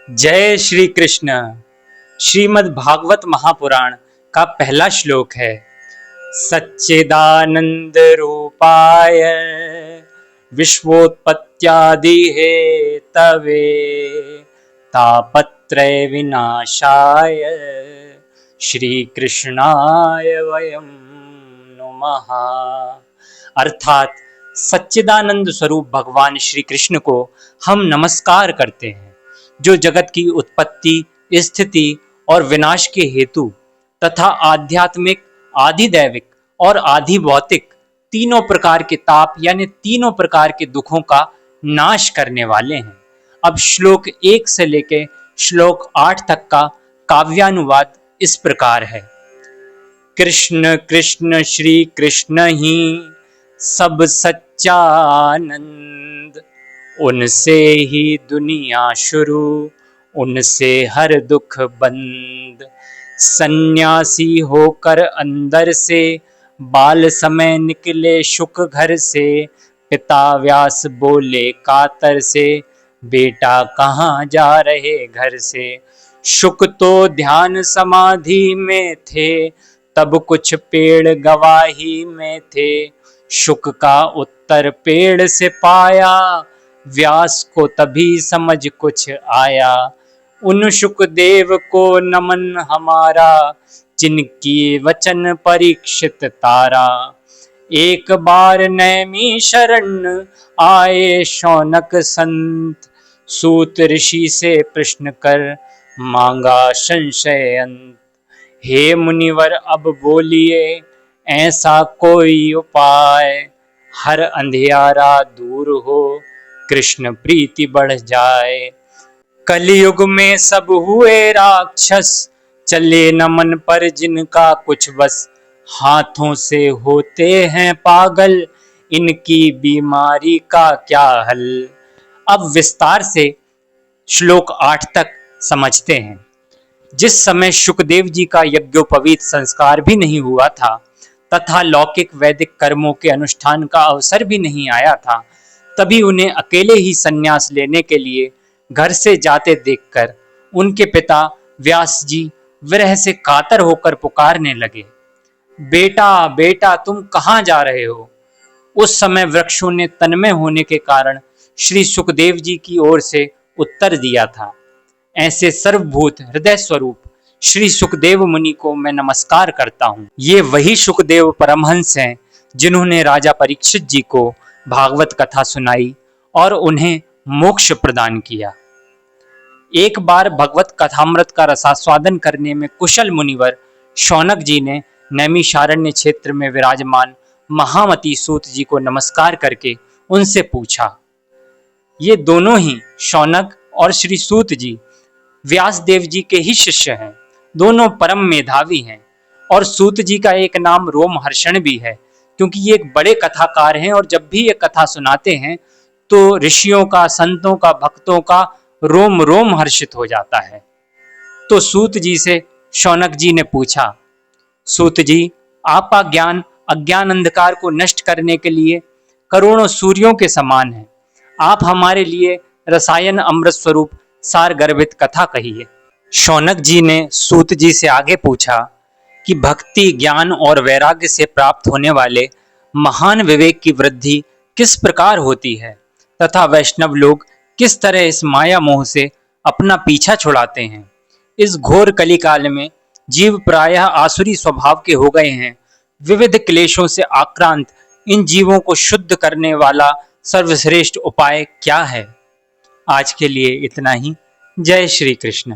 जय श्री कृष्ण। श्रीमद् भागवत महापुराण का पहला श्लोक है। सच्चिदानंद रूपाय विश्वोत्पत्त्यादि हेतवे तापत्रय विनाशाय श्री कृष्णाय वयं नुमः। अर्थात सच्चिदानंद स्वरूप भगवान श्री कृष्ण को हम नमस्कार करते हैं, जो जगत की उत्पत्ति, स्थिति और विनाश के हेतु तथा आध्यात्मिक, आधिदैविक और आधि भौतिक तीनों प्रकार के ताप यानी तीनों प्रकार के दुखों का नाश करने वाले हैं। अब श्लोक 1 से लेकर श्लोक 8 तक का काव्यानुवाद इस प्रकार है। कृष्ण कृष्ण श्री कृष्ण ही सब सच्चानंद, उनसे ही दुनिया शुरू, उनसे हर दुख बंद। सन्यासी होकर अंदर से बाल समय निकले शुक घर से, पिता व्यास बोले कातर से, बेटा कहाँ जा रहे घर से। शुक तो ध्यान समाधि में थे, तब कुछ पेड़ गवाही में थे। शुक का उत्तर पेड़ से पाया, व्यास को तभी समझ कुछ आया। उन शुकदेव को नमन हमारा, जिनकी वचन परीक्षित तारा। एक बार नैमी शरण आए शौनक संत, सूत ऋषि से प्रश्न कर मांगा संशय अंत। हे मुनिवर अब बोलिए ऐसा कोई उपाय, हर अंधियारा दूर हो, कृष्ण प्रीति बढ़ जाए। कलयुग में सब हुए राक्षस, चले न मन पर जिनका कुछ बस। हाथों से होते हैं पागल, इनकी बीमारी का क्या हल। अब विस्तार से श्लोक 8 तक समझते हैं। जिस समय शुकदेव जी का यज्ञोपवीत संस्कार भी नहीं हुआ था तथा लौकिक वैदिक कर्मों के अनुष्ठान का अवसर भी नहीं आया था, तभी उन्हें अकेले ही संन्यास लेने के लिए घर से जाते देखकर उनके पिता व्यास जी विरह से कातर होकर पुकारने लगे, बेटा बेटा तुम कहाँ जा रहे हो। उस समय वृक्षों ने तन्मय होने के कारण श्री सुखदेव जी की ओर से उत्तर दिया था, ऐसे सर्वभूत हृदय स्वरूप श्री सुखदेव मुनि को मैं नमस्कार करता हूँ। ये वही सुखदेव परमहंस हैं जिन्होंने राजा परीक्षित जी को भागवत कथा सुनाई और उन्हें मोक्ष प्रदान किया। एक बार भगवत कथामृत का रसास्वादन करने में कुशल मुनिवर शौनक जी ने नैमिषारण्य क्षेत्र में विराजमान महामती सूत जी को नमस्कार करके उनसे पूछा। ये दोनों ही शौनक और श्री सूत जी व्यास देव जी के ही शिष्य हैं। दोनों परम मेधावी हैं और सूत जी का एक नाम रोमहर्षण भी है, क्योंकि ये एक बड़े कथाकार हैं और जब भी ये कथा सुनाते हैं तो ऋषियों का, संतों का, भक्तों का रोम रोम हर्षित हो जाता है। तो सूत जी से शौनक जी ने पूछा, सूत जी आपका ज्ञान अज्ञान अंधकार को नष्ट करने के लिए करोड़ों सूर्यों के समान है। आप हमारे लिए रसायन अमृत स्वरूप सार गर्भित कथा कहिए। शौनक जी ने सूत जी से आगे पूछा कि भक्ति, ज्ञान और वैराग्य से प्राप्त होने वाले महान विवेक की वृद्धि किस प्रकार होती है तथा वैष्णव लोग किस तरह इस माया मोह से अपना पीछा छुड़ाते हैं। इस घोर कलिकाल में जीव प्रायः आसुरी स्वभाव के हो गए हैं। विविध क्लेशों से आक्रांत इन जीवों को शुद्ध करने वाला सर्वश्रेष्ठ उपाय क्या है। आज के लिए इतना ही। जय श्री कृष्ण।